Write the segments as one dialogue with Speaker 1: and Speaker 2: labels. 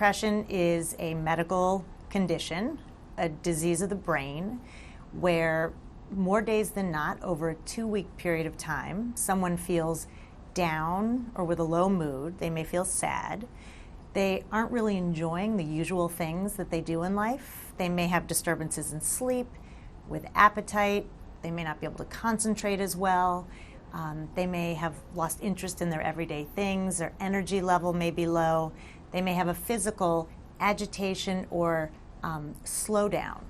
Speaker 1: Depression is a medical condition, a disease of the brain, where more days than not, over a 2-week period of time, someone feels down or with a low mood. They may feel sad. They aren't really enjoying the usual things that they do in life. They may have disturbances in sleep, with appetite. They may not be able to concentrate as well. They may have lost interest in their everyday things. Their energy level may be low. They may have a physical agitation or slowdown.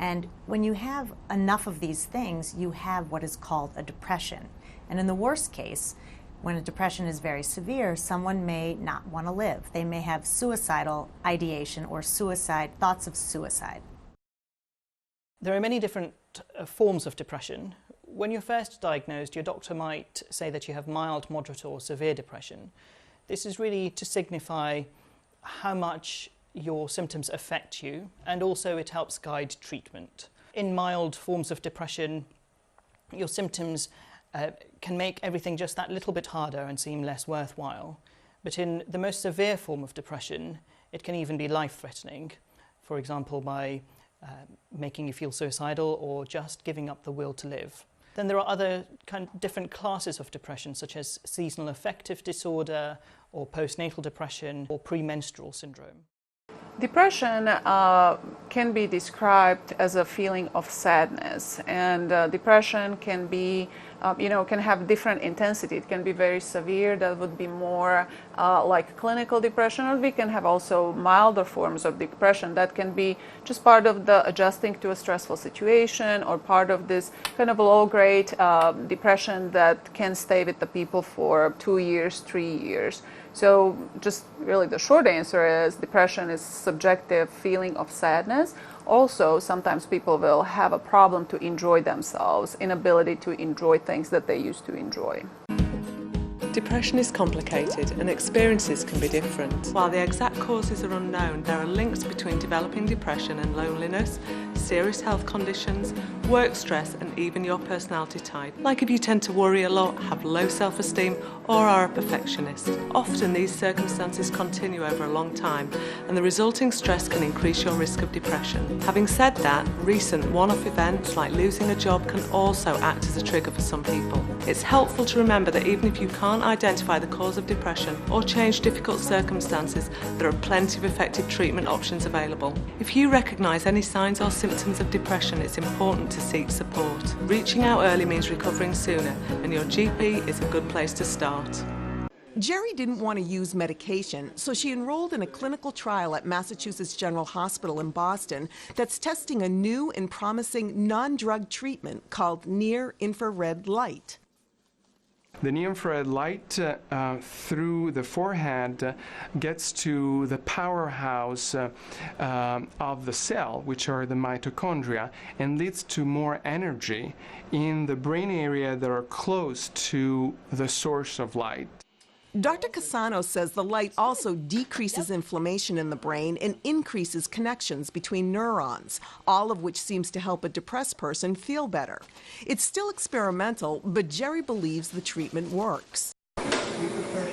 Speaker 1: And when you have enough of these things, you have what is called a depression. And in the worst case, when a depression is very severe, someone may not want to live. They may have suicidal ideation or thoughts of suicide.
Speaker 2: There are many different forms of depression. When you're first diagnosed, your doctor might say that you have mild, moderate or severe depression. This is really to signify how much your symptoms affect you, and also it helps guide treatment. In mild forms of depression, your symptoms can make everything just that little bit harder and seem less worthwhile. But in the most severe form of depression, it can even be life-threatening, for example by making you feel suicidal or just giving up the will to live. Then there are other different classes of depression, such as seasonal affective disorder or postnatal depression or premenstrual syndrome.
Speaker 3: Depression can be described as a feeling of sadness, and depression can be, can have different intensity. It can be very severe, that would be more like clinical depression, or we can have also milder forms of depression that can be just part of the adjusting to a stressful situation, or part of this kind of low-grade depression that can stay with the people for 2 years, 3 years. So just really the short answer is depression is subjective feeling of sadness. Also, sometimes people will have a problem to enjoy themselves, inability to enjoy things that they used to enjoy.
Speaker 4: Depression is complicated and experiences can be different. While the exact causes are unknown, there are links between developing depression and loneliness, serious health conditions, work stress and even your personality type. Like if you tend to worry a lot, have low self-esteem or are a perfectionist. Often these circumstances continue over a long time and the resulting stress can increase your risk of depression. Having said that, recent one-off events like losing a job can also act as a trigger for some people. It's helpful to remember that even if you can't identify the cause of depression or change difficult circumstances, there are plenty of effective treatment options available. If you recognise any signs or symptoms of depression, it's important to seek support. Reaching out early means recovering sooner, and your GP is a good place to start.
Speaker 5: Jerry didn't want to use medication, so she enrolled in a clinical trial at Massachusetts General Hospital in Boston that's testing a new and promising non-drug treatment called near-infrared light.
Speaker 6: The near-infrared light through the forehead gets to the powerhouse of the cell, which are the mitochondria, and leads to more energy in the brain area that are close to the source of light.
Speaker 5: Dr. Casano says the light also decreases inflammation in the brain and increases connections between neurons, all of which seems to help a depressed person feel better. It's still experimental, but Jerry believes the treatment works.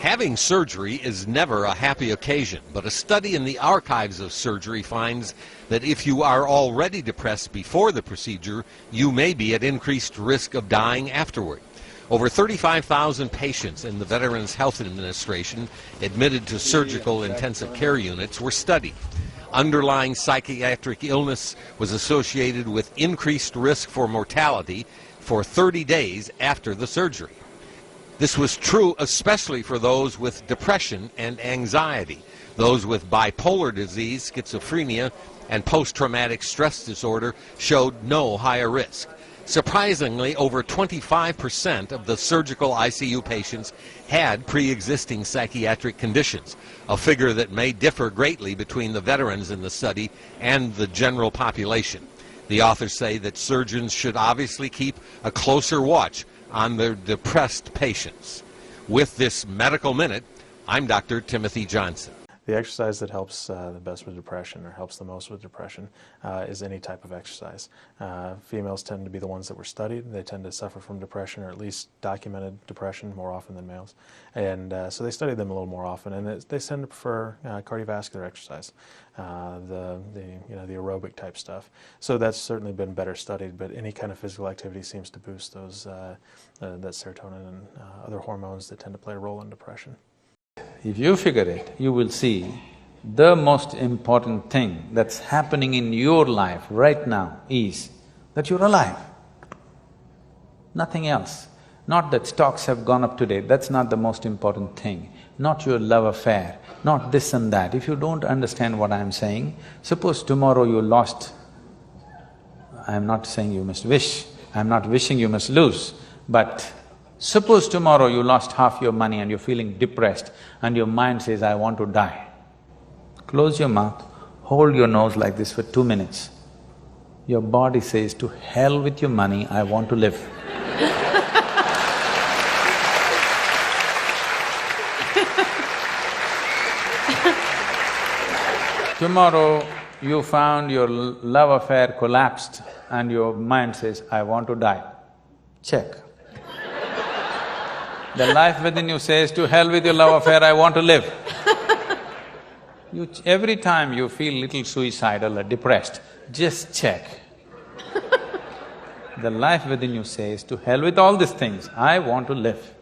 Speaker 7: Having surgery is never a happy occasion, but a study in the archives of surgery finds that if you are already depressed before the procedure, you may be at increased risk of dying afterward. Over 35,000 patients in the Veterans Health Administration admitted to surgical intensive care units were studied. Underlying psychiatric illness was associated with increased risk for mortality for 30 days after the surgery. This was true especially for those with depression and anxiety. Those with bipolar disease, schizophrenia, and post-traumatic stress disorder showed no higher risk. Surprisingly, over 25% of the surgical ICU patients had pre-existing psychiatric conditions, a figure that may differ greatly between the veterans in the study and the general population. The authors say that surgeons should obviously keep a closer watch on their depressed patients. With this Medical Minute, I'm Dr. Timothy Johnson.
Speaker 8: the exercise that helps the best with depression, or helps the most with depression, is any type of exercise. Females tend to be the ones that were studied. They tend to suffer from depression, or at least documented depression, more often than males. And so they studied them a little more often, and they tend to prefer cardiovascular exercise, the aerobic type stuff. So that's certainly been better studied, but any kind of physical activity seems to boost those that serotonin and other hormones that tend to play a role in depression.
Speaker 9: If you figure it, you will see the most important thing that's happening in your life right now is that you're alive. Nothing else. Not that stocks have gone up today, that's not the most important thing. Not your love affair, not this and that. If you don't understand what I'm saying, suppose tomorrow you lost… I'm not saying you must wish, I'm not wishing you must lose, but suppose tomorrow you lost half your money and you're feeling depressed and your mind says, I want to die. Close your mouth, hold your nose like this for 2 minutes. Your body says, to hell with your money, I want to live. Tomorrow you found your love affair collapsed and your mind says, I want to die. Check. The life within you says, to hell with your love affair, I want to live. Every time you feel little suicidal or depressed, just check. The life within you says, to hell with all these things, I want to live.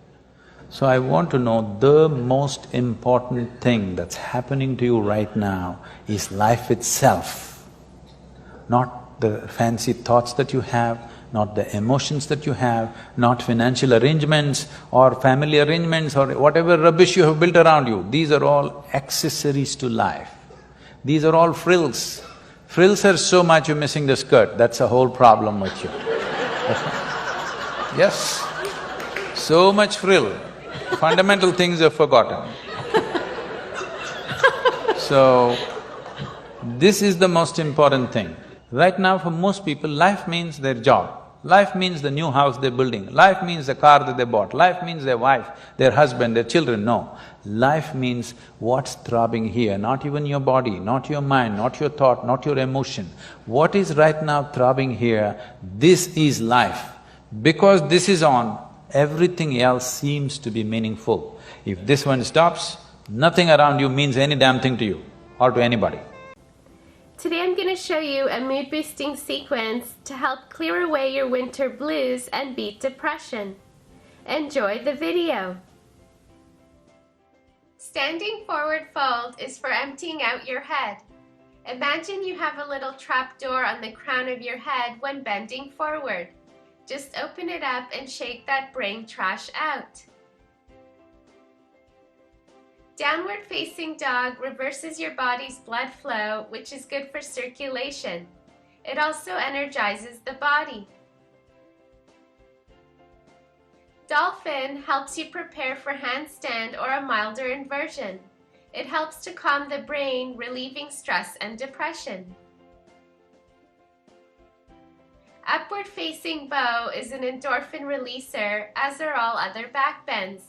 Speaker 9: So I want to know the most important thing that's happening to you right now is life itself. Not the fancy thoughts that you have, not the emotions that you have, not financial arrangements or family arrangements or whatever rubbish you have built around you. These are all accessories to life. These are all frills. Frills are so much you're missing the skirt, that's a whole problem with you. Yes, so much frill. Fundamental things are forgotten. So, this is the most important thing. Right now for most people, life means their job. Life means the new house they're building. Life means the car that they bought. Life means their wife, their husband, their children. No. Life means what's throbbing here, not even your body, not your mind, not your thought, not your emotion. What is right now throbbing here, this is life. Because this is on, everything else seems to be meaningful. If this one stops, nothing around you means any damn thing to you or to anybody.
Speaker 10: Today I'm going to show you a mood-boosting sequence to help clear away your winter blues and beat depression. Enjoy the video. Standing forward fold is for emptying out your head. Imagine you have a little trap door on the crown of your head when bending forward. Just open it up and shake that brain trash out. Downward facing dog reverses your body's blood flow, which is good for circulation. It also energizes the body. Dolphin helps you prepare for handstand or a milder inversion. It helps to calm the brain, relieving stress and depression. Upward facing bow is an endorphin releaser, as are all other back bends.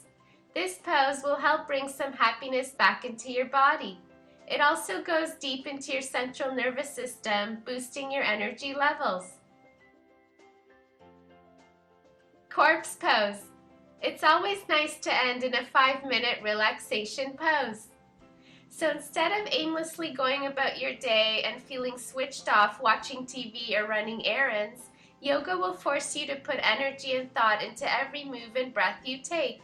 Speaker 10: This pose will help bring some happiness back into your body. It also goes deep into your central nervous system, boosting your energy levels. Corpse pose. It's always nice to end in a 5-minute relaxation pose. So instead of aimlessly going about your day and feeling switched off watching TV or running errands, yoga will force you to put energy and thought into every move and breath you take.